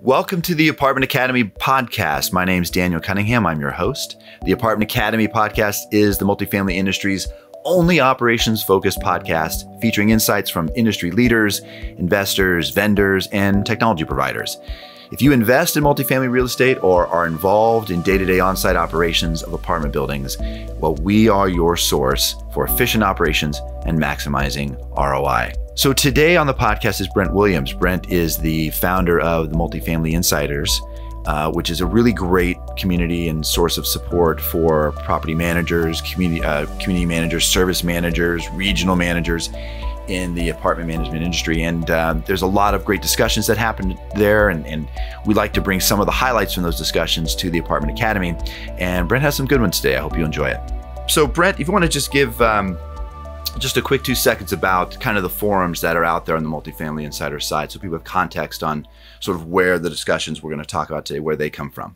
Welcome to the Apartment Academy podcast. My name is Daniel Cunningham. I'm your host. The Apartment Academy podcast is the multifamily industry's only operations-focused podcast featuring insights from industry leaders, investors, vendors, and technology providers. If you invest in multifamily real estate or are involved in day-to-day on-site operations of apartment buildings, well, we are your source for efficient operations and maximizing ROI. So today on the podcast is Brent Williams. Brent is the founder of the Multifamily Insiders, which is a really great community and source of support for property managers, community managers, service managers, regional managers in the apartment management industry. And there's a lot of great discussions that happen there. And we like to bring some of the highlights from those discussions to the Apartment Academy. And Brent has some good ones today. I hope you enjoy it. So Brent, if you want to just give just a quick 2 seconds about kind of the forums that are out there on the Multifamily Insider side, so people have context on sort of where the discussions we're going to talk about today, where they come from.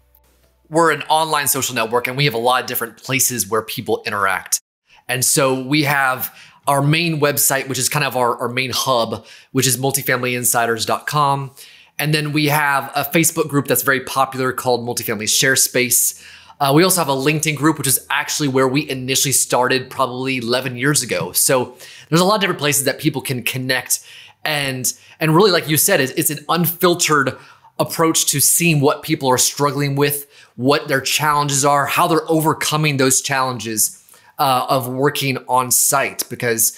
We're an online social network, and we have a lot of different places where people interact. And so we have our main website, which is kind of our main hub, which is multifamilyinsiders.com. And then we have a Facebook group that's very popular called Multifamily Share Space. We also have a LinkedIn group, which is actually where we initially started probably 11 years ago. So there's a lot of different places that people can connect. And really, like you said, it's an unfiltered approach to seeing what people are struggling with, what their challenges are, how they're overcoming those challenges of working on site. Because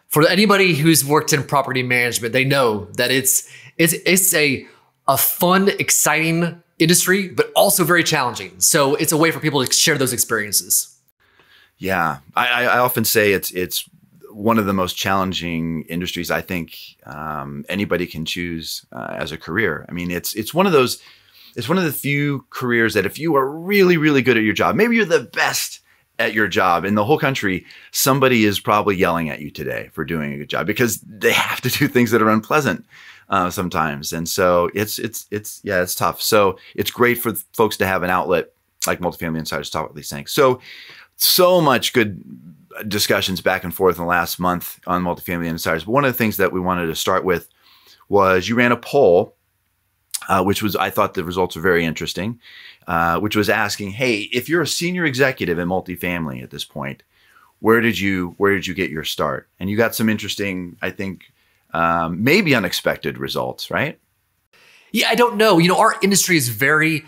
for anybody who's worked in property management, they know that it's a fun, exciting industry, but also very challenging. So it's a way for people to share those experiences. Yeah, I often say it's one of the most challenging industries I think anybody can choose as a career. I mean, it's one of the few careers that if you are really, really good at your job, maybe you're the best at your job in the whole country, somebody is probably yelling at you today for doing a good job because they have to do things that are unpleasant sometimes. And so it's tough. So it's great for folks to have an outlet like Multifamily Insiders to talk about these things. So much good discussions back and forth in the last month on Multifamily Insiders. But one of the things that we wanted to start with was you ran a poll, which was, I thought the results were very interesting, which was asking, hey, if you're a senior executive in multifamily at this point, where did you get your start? And you got some interesting, I think, maybe unexpected results, right? Yeah, I don't know. Our industry is very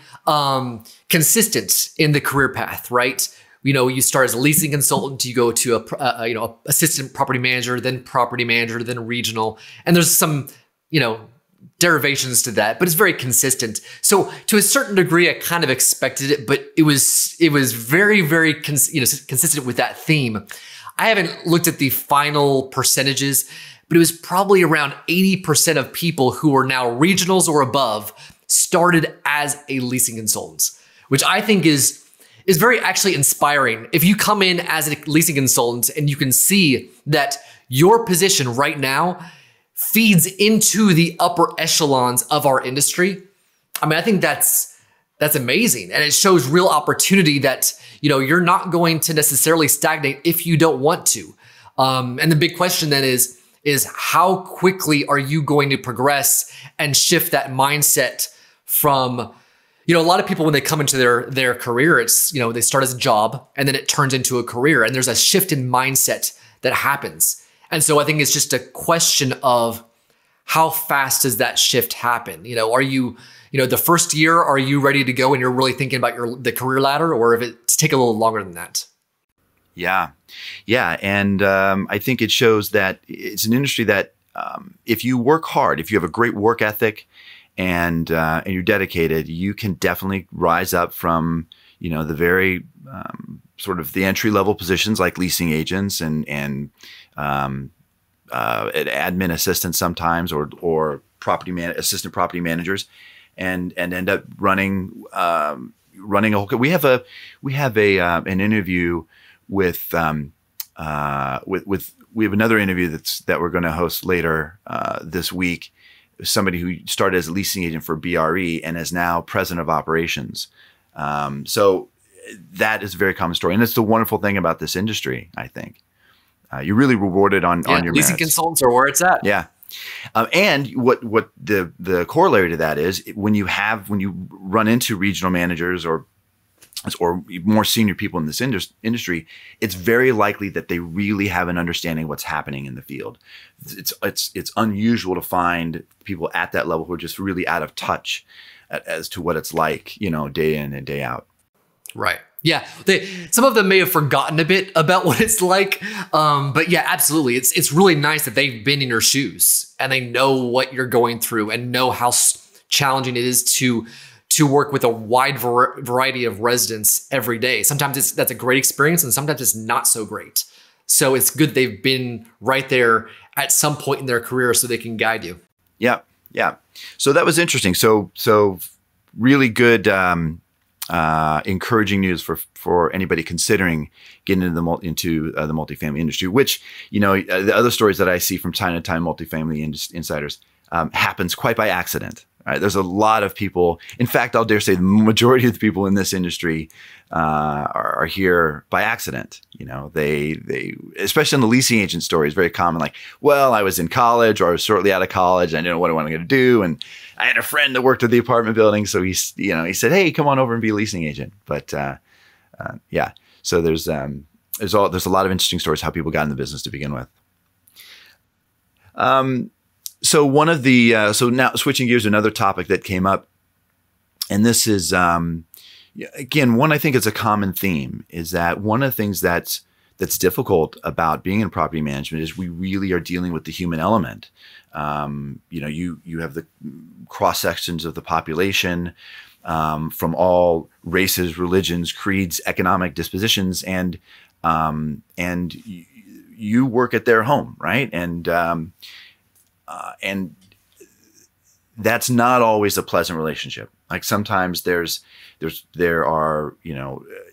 consistent in the career path, right? You start as a leasing consultant, you go to a assistant property manager, then regional, and there's some derivations to that, but it's very consistent. So to a certain degree, I kind of expected it, but it was very, very consistent with that theme. I haven't looked at the final percentages, but it was probably around 80% of people who are now regionals or above started as a leasing consultant, which I think is very actually inspiring. If you come in as a leasing consultant and you can see that your position right now feeds into the upper echelons of our industry, I mean, I think that's amazing. And it shows real opportunity that, you're not going to necessarily stagnate if you don't want to. And the big question then is how quickly are you going to progress and shift that mindset from, a lot of people when they come into their career, it's, they start as a job and then it turns into a career, and there's a shift in mindset that happens. And so I think it's just a question of how fast does that shift happen? Are you, the first year, are you ready to go and you're really thinking about the career ladder, or if it's take a little longer than that? Yeah. And I think it shows that it's an industry that if you work hard, if you have a great work ethic and you're dedicated, you can definitely rise up from, the very sort of the entry level positions like leasing agents and admin assistants sometimes, or assistant property managers, and end up running a whole. We have an interview with we have another interview that we're going to host later this week. Somebody who started as a leasing agent for BRE and is now president of operations. So that is a very common story, and it's the wonderful thing about this industry. I think you're really rewarded on your leasing merits. Consultants are where it's at. Yeah, And what the corollary to that is when you run into regional managers or more senior people in this industry, it's very likely that they really have an understanding of what's happening in the field. It's unusual to find people at that level who are just really out of touch as to what it's like, day in and day out. Right. Yeah. Some of them may have forgotten a bit about what it's like. But yeah, absolutely. It's really nice that they've been in your shoes and they know what you're going through and know how challenging it is to work with a wide variety of residents every day. Sometimes that's a great experience and sometimes it's not so great. So it's good they've been right there at some point in their career so they can guide you. Yeah. Yeah. So that was interesting. So really good, encouraging news for anybody considering getting into the multifamily industry, which, the other stories that I see from time to time, Multifamily Insiders, happens quite by accident. Right? There's a lot of people. In fact, I'll dare say the majority of the people in this industry are here by accident. They especially in the leasing agent story is very common. Like, well, I was in college or I was shortly out of college. I didn't know what I wanted to do, and I had a friend that worked at the apartment building, so he said, "Hey, come on over and be a leasing agent." But yeah, so there's a lot of interesting stories how people got in the business to begin with. So one of the so now switching gears to another topic that came up, and this is again one I think is a common theme, is that one of the things that's difficult about being in property management is we really are dealing with the human element. You have the cross sections of the population from all races, religions, creeds, economic dispositions, and you work at their home, right? And that's not always a pleasant relationship. Like sometimes there are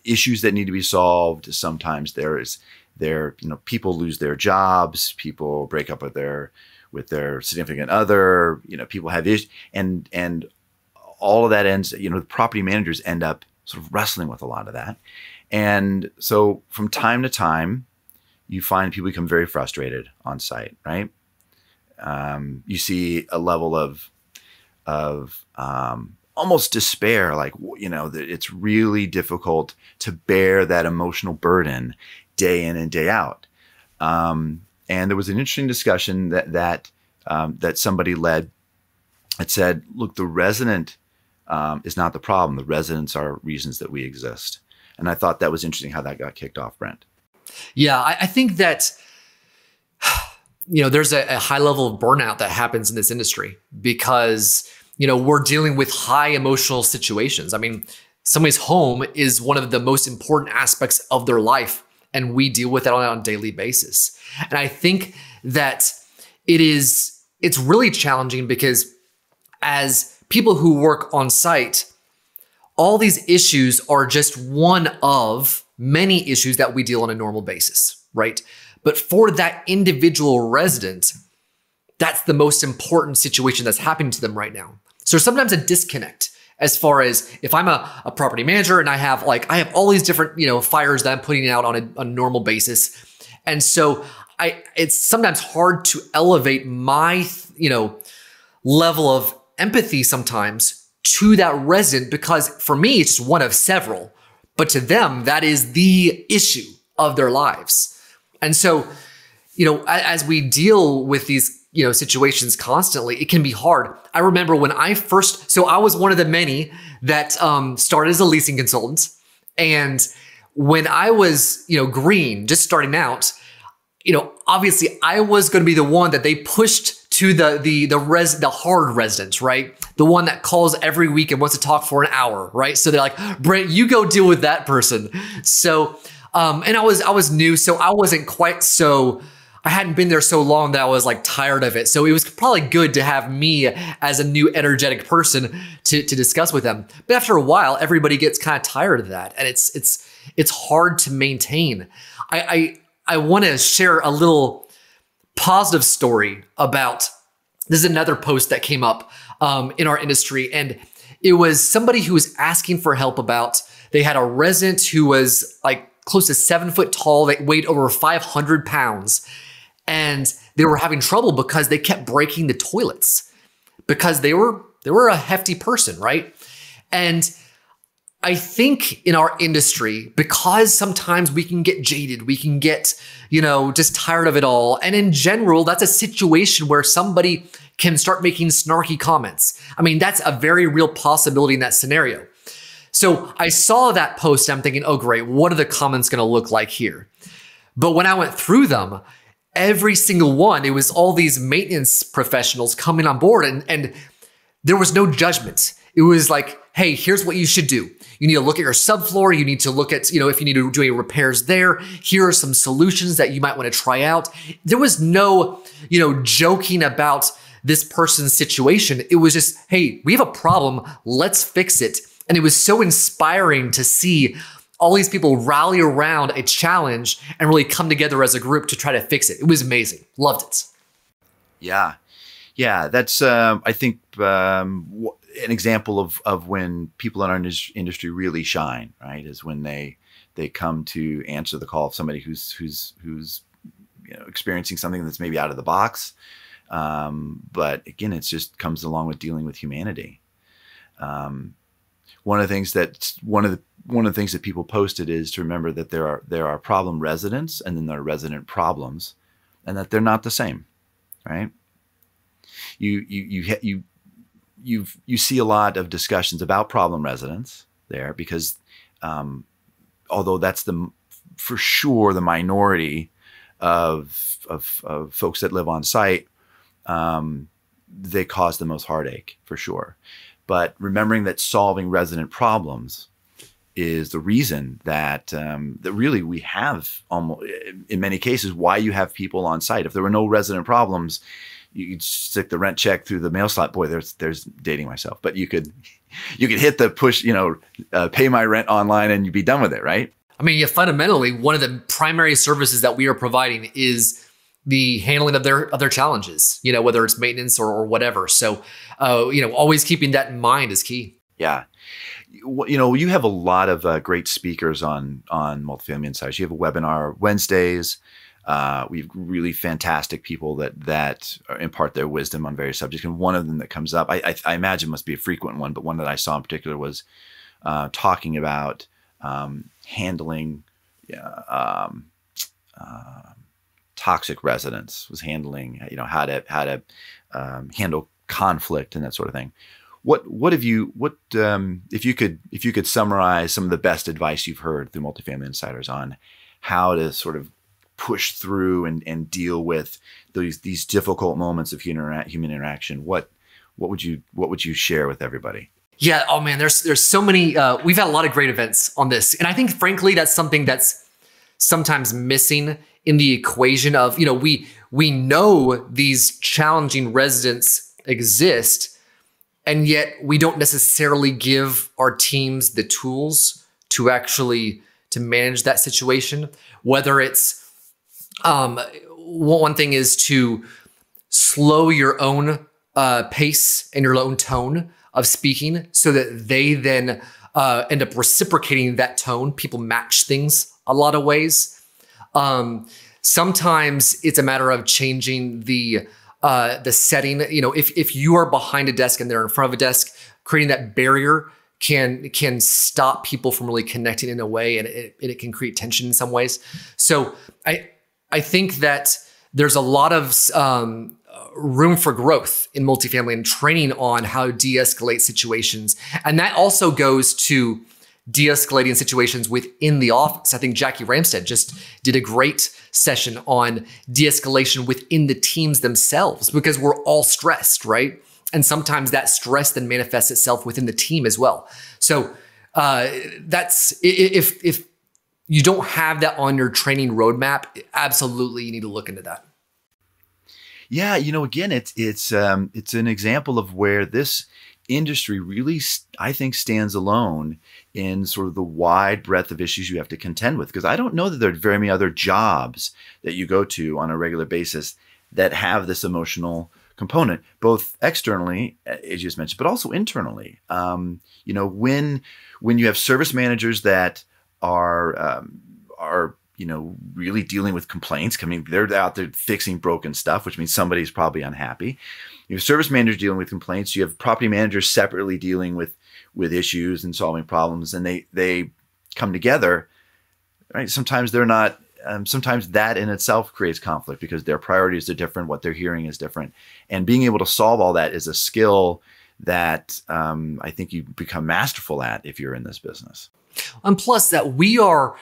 issues that need to be solved. Sometimes people lose their jobs, people break up with their significant other. People have issues, and all of that ends. The property managers end up sort of wrestling with a lot of that, and so from time to time, you find people become very frustrated on site, right? You see a level of almost despair, like, that it's really difficult to bear that emotional burden day in and day out. And there was an interesting discussion that somebody led that said, look, the resident is not the problem. The residents are reasons that we exist. And I thought that was interesting how that got kicked off, Brent. Yeah, I think that there's a high level of burnout that happens in this industry because, we're dealing with high emotional situations. I mean, somebody's home is one of the most important aspects of their life, and we deal with that on a daily basis. And I think that it's really challenging because as people who work on site, all these issues are just one of many issues that we deal on a normal basis, right? But for that individual resident, that's the most important situation that's happening to them right now. So sometimes a disconnect as far as if I'm a property manager and I have all these different, fires that I'm putting out on a normal basis. And so it's sometimes hard to elevate my, level of empathy sometimes to that resident because for me, it's just one of several, but to them, that is the issue of their lives. And so, as we deal with these, situations constantly, it can be hard. I remember when I was one of the many that started as a leasing consultant. And when I was, green, just starting out, obviously I was going to be the one that they pushed to the hard resident, right? The one that calls every week and wants to talk for an hour, right? So they're like, Brent, you go deal with that person. So, and I was new, so I wasn't quite I hadn't been there so long that I was tired of it. So it was probably good to have me as a new energetic person to discuss with them. But after a while, everybody gets kind of tired of that. And it's hard to maintain. I want to share a little positive story about, this is another post that came up in our industry. And it was somebody who was asking for help about, they had a resident who was close to 7 foot tall, that weighed over 500 pounds. And they were having trouble because they kept breaking the toilets because they were a hefty person, right? And I think in our industry, because sometimes we can get jaded, we can get, just tired of it all. And in general, that's a situation where somebody can start making snarky comments. I mean, that's a very real possibility in that scenario. So I saw that post and I'm thinking, oh, great. What are the comments going to look like here? But when I went through them, every single one, it was all these maintenance professionals coming on board and there was no judgment. It was like, hey, here's what you should do. You need to look at your subfloor. You need to look at, if you need to do any repairs there. Here are some solutions that you might want to try out. There was no, joking about this person's situation. It was just, hey, we have a problem. Let's fix it. And it was so inspiring to see all these people rally around a challenge and really come together as a group to try to fix it. It was amazing. Loved it. Yeah. Yeah. That's, I think, an example of when people in our industry really shine, right? Is when they come to answer the call of somebody who's experiencing something that's maybe out of the box. But again, it just comes along with dealing with humanity. One of the things that people posted is to remember that there are problem residents and then there are resident problems, and that they're not the same, right? You see a lot of discussions about problem residents there because although that's for sure the minority of folks that live on site, they cause the most heartache for sure. But remembering that solving resident problems is the reason that that really we have almost in many cases why you have people on site. If there were no resident problems, you could stick the rent check through the mail slot. Boy, there's dating myself, but you could hit the push, pay my rent online and you'd be done with it, right? I mean, fundamentally, one of the primary services that we are providing is the handling of their challenges, whether it's maintenance or whatever. So, always keeping that in mind is key. Yeah. You have a lot of great speakers on Multifamily Insiders. You have a webinar Wednesdays. We have really fantastic people that impart their wisdom on various subjects. And one of them that comes up, I imagine must be a frequent one, but one that I saw in particular was talking about handling toxic residents, was handling how to handle conflict and that sort of thing. If you could summarize some of the best advice you've heard through Multifamily Insiders on how to sort of push through and deal with these difficult moments of human interaction, what would you share with everybody? Yeah. Oh man, there's so many. We've had a lot of great events on this, and I think frankly that's something that's sometimes missing in the equation of we know these challenging residents exist, and yet we don't necessarily give our teams the tools to actually to manage that situation. Whether it's one thing is to slow your own pace and your own tone of speaking so that they then end up reciprocating that tone. People match things a lot of ways. Sometimes it's a matter of changing the setting. If you are behind a desk and they're in front of a desk, creating that barrier can stop people from really connecting in a way, and it can create tension in some ways. So I think that there's a lot of room for growth in multifamily and training on how to de-escalate situations. And that also goes to de-escalating situations within the office. I think Jackie Ramstead just did a great session on de-escalation within the teams themselves, because we're all stressed, right? And sometimes that stress then manifests itself within the team as well. So that's if you don't have that on your training roadmap, absolutely you need to look into that. Yeah, again, it's an example of where this industry really, I think, stands alone in sort of the wide breadth of issues you have to contend with. Because I don't know that there are very many other jobs that you go to on a regular basis that have this emotional component, both externally, as you just mentioned, but also internally. When you have service managers that are really dealing with complaints. I mean, they're out there fixing broken stuff, which means somebody's probably unhappy. You have service managers dealing with complaints. You have property managers separately dealing with issues and solving problems, and they come together, right? Sometimes they're not. Sometimes that in itself creates conflict because their priorities are different, what they're hearing is different, and being able to solve all that is a skill that I think you become masterful at if you're in this business. And plus, that we are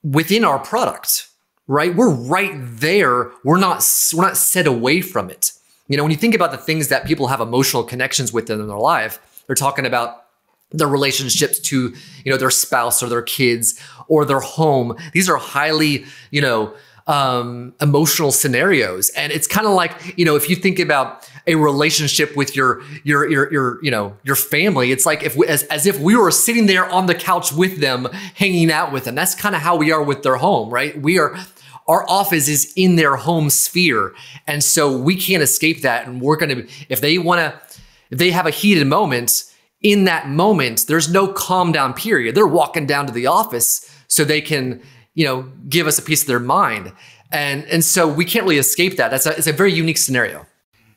within our product, right? We're right there. We're not set away from it. When you think about the things that people have emotional connections with in their life, they're talking about their relationships to, their spouse or their kids or their home. These are highly, emotional scenarios. And it's kind of like, if you think about a relationship with your family, it's like as if we were sitting there on the couch with them, hanging out with them. That's kind of how we are with their home, right? Our office is in their home sphere. And so we can't escape that. And we're going to, if they have a heated moment, in that moment, there's no calm down period. They're walking down to the office so they can, give us a piece of their mind. And so we can't really escape that. It's a very unique scenario.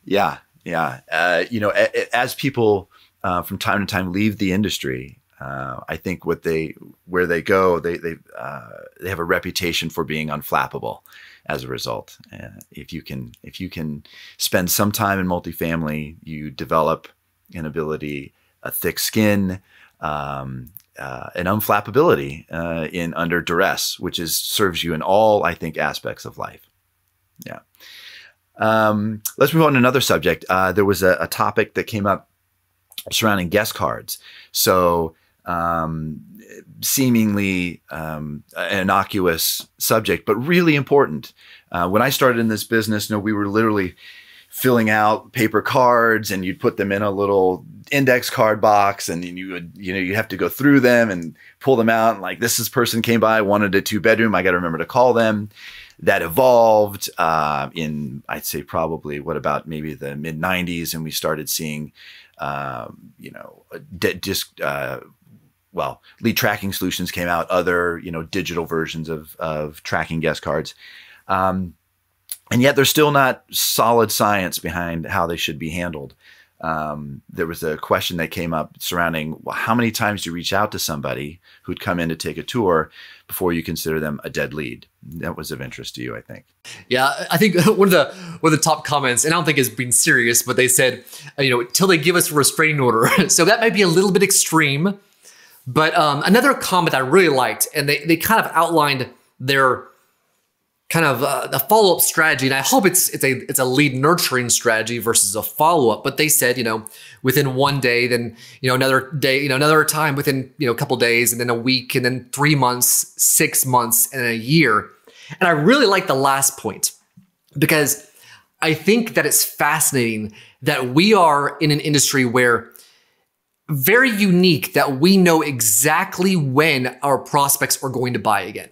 Yeah. Yeah. As people from time to time leave the industry, I think where they go, they have a reputation for being unflappable as a result. If you can spend some time in multifamily, you develop an ability, a thick skin, an unflappability in under duress, which serves you in all, I think, aspects of life. Yeah. Let's move on to another subject. There was a topic that came up surrounding guest cards. So seemingly an innocuous subject, but really important. When I started in this business, we were literally filling out paper cards, and you'd put them in a little index card box, and you have to go through them and pull them out. And like, this person came by, wanted a 2-bedroom. I got to remember to call them. That evolved in, I'd say probably maybe the mid 90s. And we started seeing, lead tracking solutions came out, other, digital versions of tracking guest cards. And yet there's still not solid science behind how they should be handled. There was a question that came up surrounding, how many times do you reach out to somebody who'd come in to take a tour before you consider them a dead lead? That was of interest to you, I think. Yeah, I think one of the top comments, and I don't think it's being serious, but they said, till they give us a restraining order. So that might be a little bit extreme. But another comment I really liked, and they kind of outlined their kind of the follow-up strategy, and I hope it's a lead nurturing strategy versus a follow-up. But they said, within one day, then another day, another time within a couple days, and then a week, and then 3 months, 6 months, and a year. And I really like the last point because I think that it's fascinating that we are in an industry where very unique that we know exactly when our prospects are going to buy again.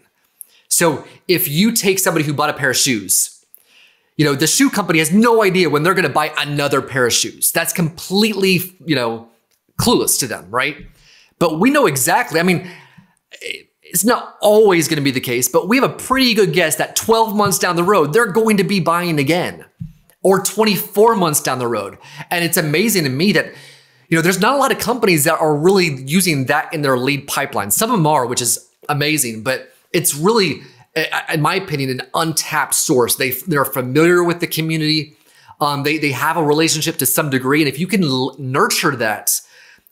So if you take somebody who bought a pair of shoes, the shoe company has no idea when they're going to buy another pair of shoes. That's completely, clueless to them, right? But we know exactly. I mean, it's not always going to be the case, but we have a pretty good guess that 12 months down the road, they're going to be buying again, or 24 months down the road. And it's amazing to me that, there's not a lot of companies that are really using that in their lead pipeline. Some of them are, which is amazing, but it's really, in my opinion, an untapped source. They're familiar with the community. They have a relationship to some degree. And if you can nurture that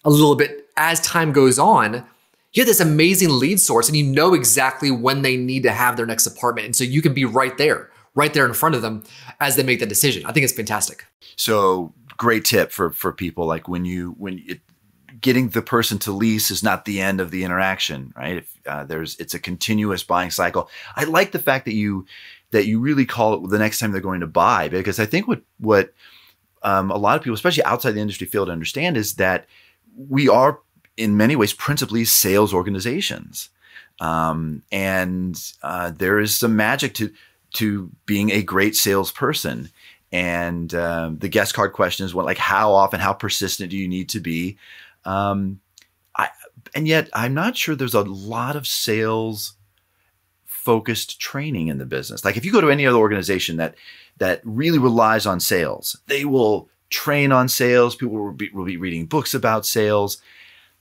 a little bit as time goes on, you have this amazing lead source, and you know exactly when they need to have their next apartment. And so you can be right there in front of them as they make the decision. I think it's fantastic. So great tip for people, like getting the person to lease is not the end of the interaction, right? It's a continuous buying cycle. I like the fact that you really call it the next time they're going to buy, because I think what a lot of people, especially outside the industry, fail to understand is that we are in many ways principally sales organizations, and there is some magic to being a great salesperson. And the guest card question is how often, how persistent do you need to be? And yet I'm not sure there's a lot of sales focused training in the business. Like if you go to any other organization that really relies on sales, they will train on sales. People will be reading books about sales.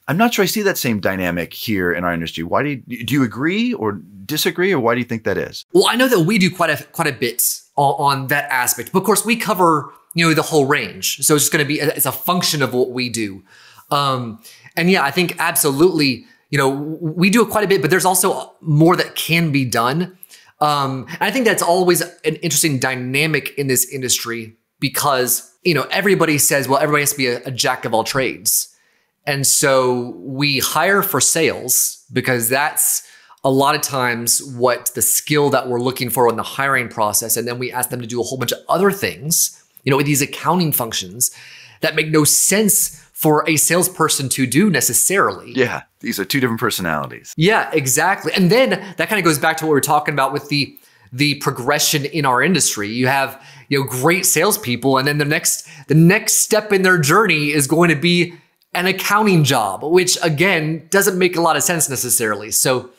I'm not sure I see that same dynamic here in our industry. Why do you agree or disagree, or why do you think that is? Well, I know that we do quite a bit on that aspect, but of course we cover the whole range. So it's just going to be it's a function of what we do. And yeah, I think absolutely, we do it quite a bit, but there's also more that can be done. And I think that's always an interesting dynamic in this industry because everybody says, well, everybody has to be a jack of all trades. And so we hire for sales because that's a lot of times what the skill that we're looking for in the hiring process. And then we ask them to do a whole bunch of other things, with these accounting functions that make no sense for a salesperson to do necessarily. Yeah, these are two different personalities. Yeah, exactly. And then that kind of goes back to what we were talking about with the progression in our industry. You have great salespeople, and then the next step in their journey is going to be an accounting job, which again doesn't make a lot of sense necessarily. So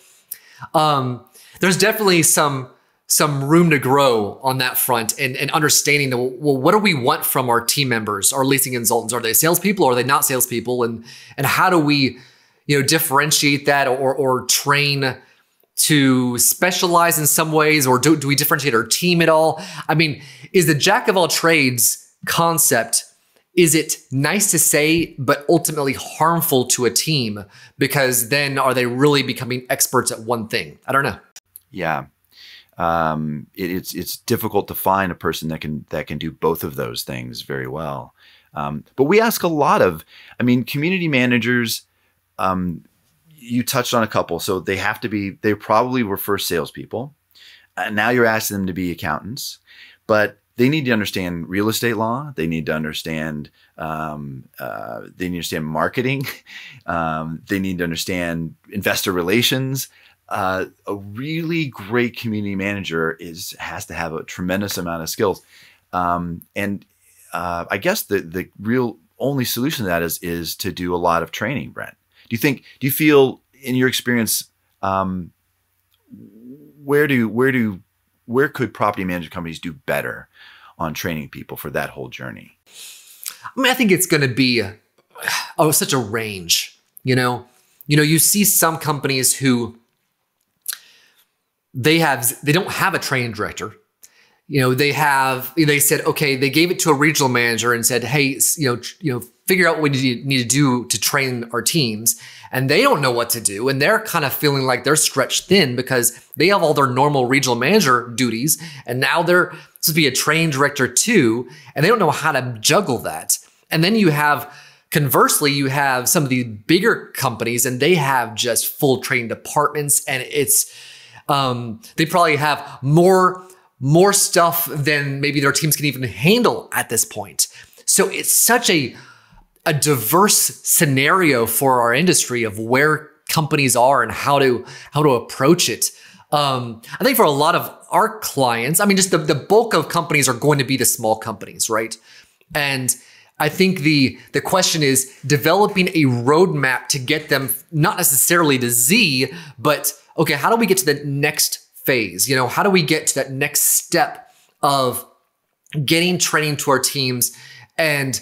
there's definitely some room to grow on that front and understanding what do we want from our team members, our leasing consultants? Are they salespeople or are they not salespeople? And how do we differentiate that or train to specialize in some ways, or do we differentiate our team at all? I mean, is the jack of all trades concept, is it nice to say, but ultimately harmful to a team? Because then are they really becoming experts at one thing? I don't know. Yeah. It's difficult to find a person that can do both of those things very well. But we ask a lot of, community managers, you touched on a couple. So they probably were first salespeople. And now you're asking them to be accountants, but they need to understand real estate law. They need to understand marketing. They need to understand investor relations. A really great community manager has to have a tremendous amount of skills. I guess the real only solution to that is to do a lot of training, Brent. Do you feel in your experience, where could property management companies do better on training people for that whole journey? I think it's going to be such a range. You see some companies who they don't have a training director. They said, okay, they gave it to a regional manager and said, hey, figure out what you need to do to train our teams. And they don't know what to do. And they're kind of feeling like they're stretched thin because they have all their normal regional manager duties. And now they're supposed to be a training director too. And they don't know how to juggle that. And then conversely, you have some of the bigger companies and they have just full training departments. And they probably have more stuff than maybe their teams can even handle at this point. So it's such a diverse scenario for our industry of where companies are and how to approach it. I think for a lot of our clients, just the bulk of companies are going to be the small companies, right? And I think the question is developing a roadmap to get them not necessarily to Z, but okay, how do we get to the next phase? How do we get to that next step of getting training to our teams and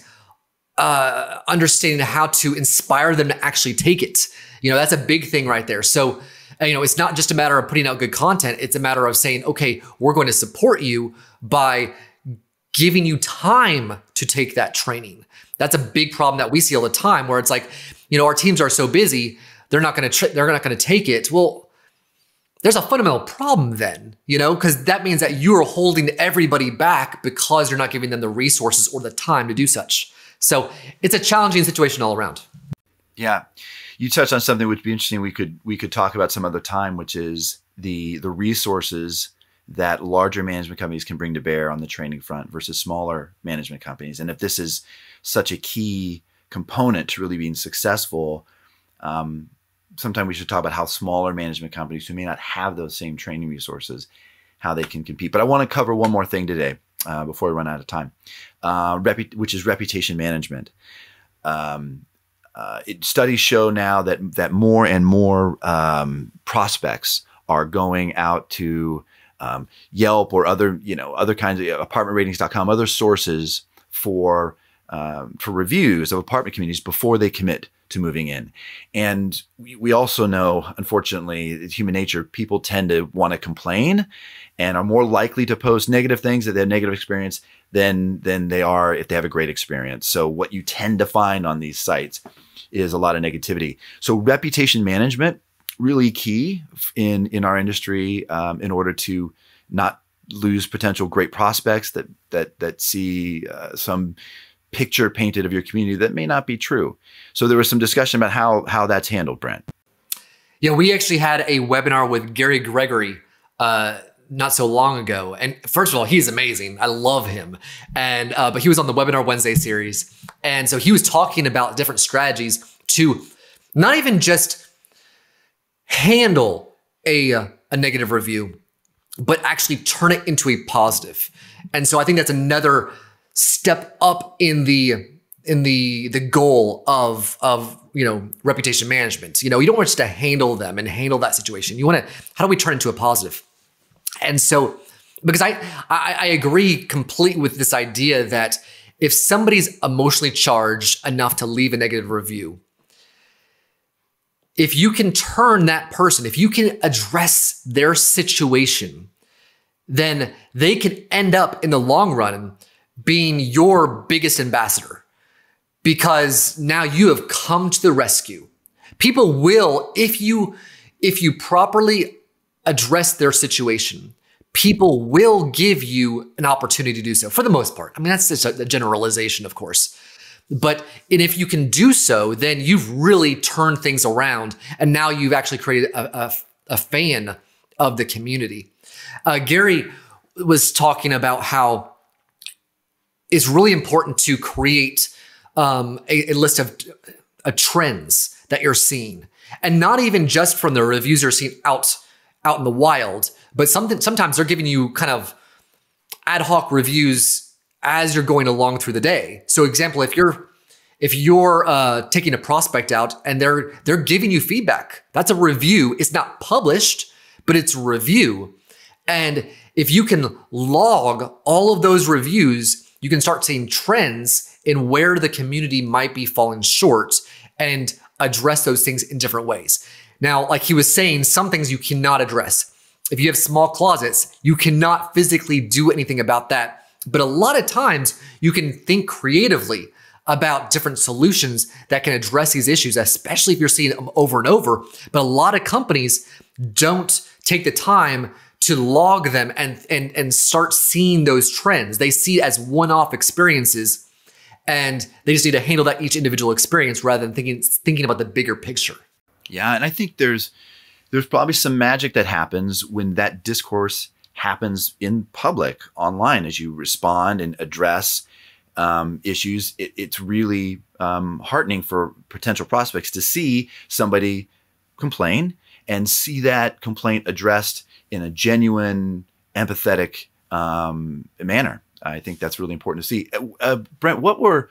understanding how to inspire them to actually take it? That's a big thing right there. So, it's not just a matter of putting out good content. It's a matter of saying, okay, we're going to support you by giving you time to take that training. That's a big problem that we see all the time where it's like, our teams are so busy, they're not going to take it. Well, there's a fundamental problem then, because that means that you are holding everybody back because you're not giving them the resources or the time to do such. So it's a challenging situation all around. Yeah. You touched on something which would be interesting. We could talk about some other time, which is the resources that larger management companies can bring to bear on the training front versus smaller management companies. And if this is such a key component to really being successful, sometime we should talk about how smaller management companies who may not have those same training resources, how they can compete. But I want to cover one more thing today before we run out of time, which is reputation management. Studies show now that more and more prospects are going out to Yelp or other kinds of apartmentratings.com, other sources for reviews of apartment communities before they commit to moving in. And we also know, unfortunately, it's human nature. People tend to want to complain and are more likely to post negative things that they have negative experience than they are if they have a great experience. So what you tend to find on these sites is a lot of negativity. So reputation management, really key in our industry, in order to not lose potential great prospects that see some picture painted of your community that may not be true. So there was some discussion about how that's handled, Brent. Yeah, we actually had a webinar with Gary Gregory not so long ago. And first of all, he's amazing. I love him. And but he was on the Webinar Wednesday series. And so he was talking about different strategies to not even just handle a negative review, but actually turn it into a positive. And so I think that's another step up in the goal of reputation management. You don't want just to handle them and handle that situation. You want to, how do we turn it into a positive? And so, because I agree completely with this idea that if somebody's emotionally charged enough to leave a negative review, if you can turn that person, if you can address their situation, then they can end up in the long run being your biggest ambassador, because now you have come to the rescue. People will, if you properly address their situation, people will give you an opportunity to do so for the most part. I mean, that's just a generalization, of course. But if you can do so, then you've really turned things around, and now you've actually created a fan of the community. Gary was talking about how it's really important to create a list of trends that you're seeing, and not even just from the reviews you're seeing out in the wild, but sometimes they're giving you kind of ad hoc reviews as you're going along through the day. So example, if you're taking a prospect out and they're giving you feedback, that's a review. It's not published, but it's a review. And if you can log all of those reviews, you can start seeing trends in where the community might be falling short and address those things in different ways. Now, like he was saying, some things you cannot address. If you have small closets, you cannot physically do anything about that. But a lot of times you can think creatively about different solutions that can address these issues, especially if you're seeing them over and over. But a lot of companies don't take the time to log them and start seeing those trends. They see it as one-off experiences, and they just need to handle that each individual experience rather than thinking about the bigger picture. Yeah, and I think there's probably some magic that happens when that discourse happens in public, online, as you respond and address issues. It's really heartening for potential prospects to see somebody complain and see that complaint addressed in a genuine, empathetic manner. I think that's really important to see. Brent, what were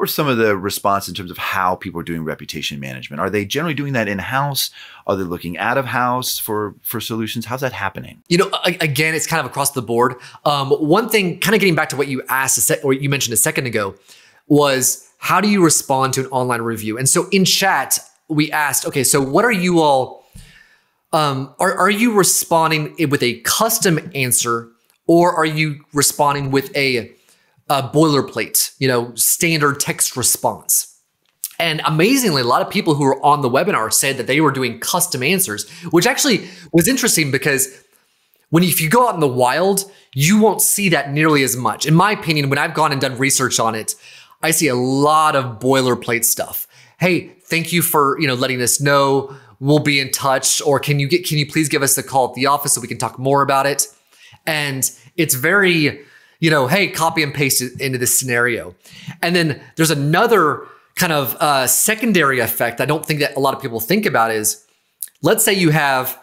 some of the response in terms of how people are doing reputation management? Are they generally doing that in-house? Are they looking out of house for solutions? How's that happening? Again, it's kind of across the board. One thing, kind of getting back to what you asked or you mentioned a second ago, was how do you respond to an online review? And so in chat, we asked, okay, so what are you all, are you responding with a custom answer, or are you responding with a boilerplate, standard text response? And amazingly, a lot of people who were on the webinar said that they were doing custom answers, which actually was interesting because if you go out in the wild, you won't see that nearly as much. In my opinion, when I've gone and done research on it, I see a lot of boilerplate stuff. Hey, thank you for letting us know. We'll be in touch, or can you please give us a call at the office so we can talk more about it? And it's very, hey, copy and paste it into this scenario. And then there's another kind of secondary effect I don't think that a lot of people think about is, let's say you have,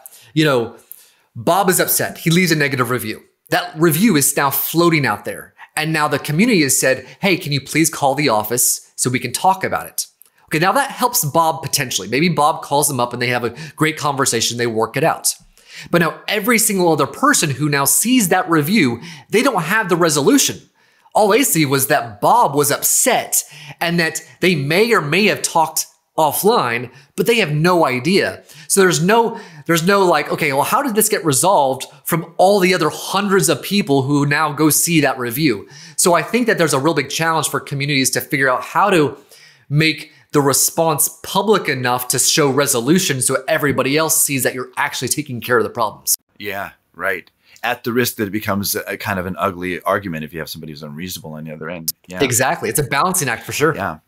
Bob is upset. He leaves a negative review. That review is now floating out there. And now the community has said, hey, can you please call the office so we can talk about it? Okay, now that helps Bob potentially. Maybe Bob calls them up and they have a great conversation. They work it out. But now every single other person who now sees that review, they don't have the resolution. All they see was that Bob was upset and that they may or may have talked offline, but they have no idea. So there's no like, okay, well, how did this get resolved from all the other hundreds of people who now go see that review? So I think that there's a real big challenge for communities to figure out how to make the response public enough to show resolution so everybody else sees that you're actually taking care of the problems. Yeah, right. At the risk that it becomes a kind of an ugly argument if you have somebody who's unreasonable on the other end. Yeah. Exactly. It's a balancing act for sure. Yeah.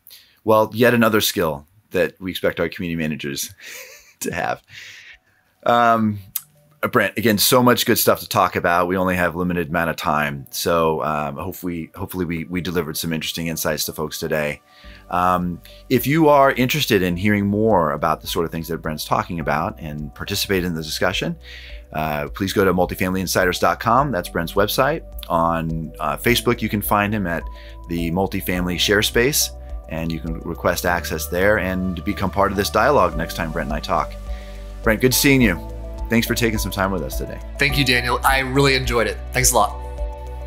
Well, yet another skill that we expect our community managers to have. Brent, again, so much good stuff to talk about. We only have a limited amount of time. So hopefully we delivered some interesting insights to folks today. If you are interested in hearing more about the sort of things that Brent's talking about and participate in the discussion, please go to multifamilyinsiders.com. That's Brent's website. On Facebook, you can find him at the Multifamily Share Space, and you can request access there and become part of this dialogue next time Brent and I talk. Brent, good seeing you. Thanks for taking some time with us today. Thank you, Daniel. I really enjoyed it. Thanks a lot.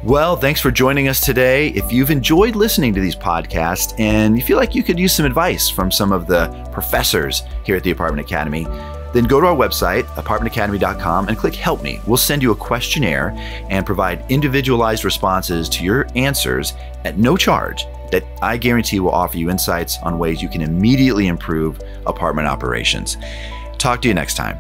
Well, thanks for joining us today. If you've enjoyed listening to these podcasts and you feel like you could use some advice from some of the professors here at the Apartment Academy, then go to our website, apartmentacademy.com, and click Help Me. We'll send you a questionnaire and provide individualized responses to your answers at no charge that I guarantee will offer you insights on ways you can immediately improve apartment operations. Talk to you next time.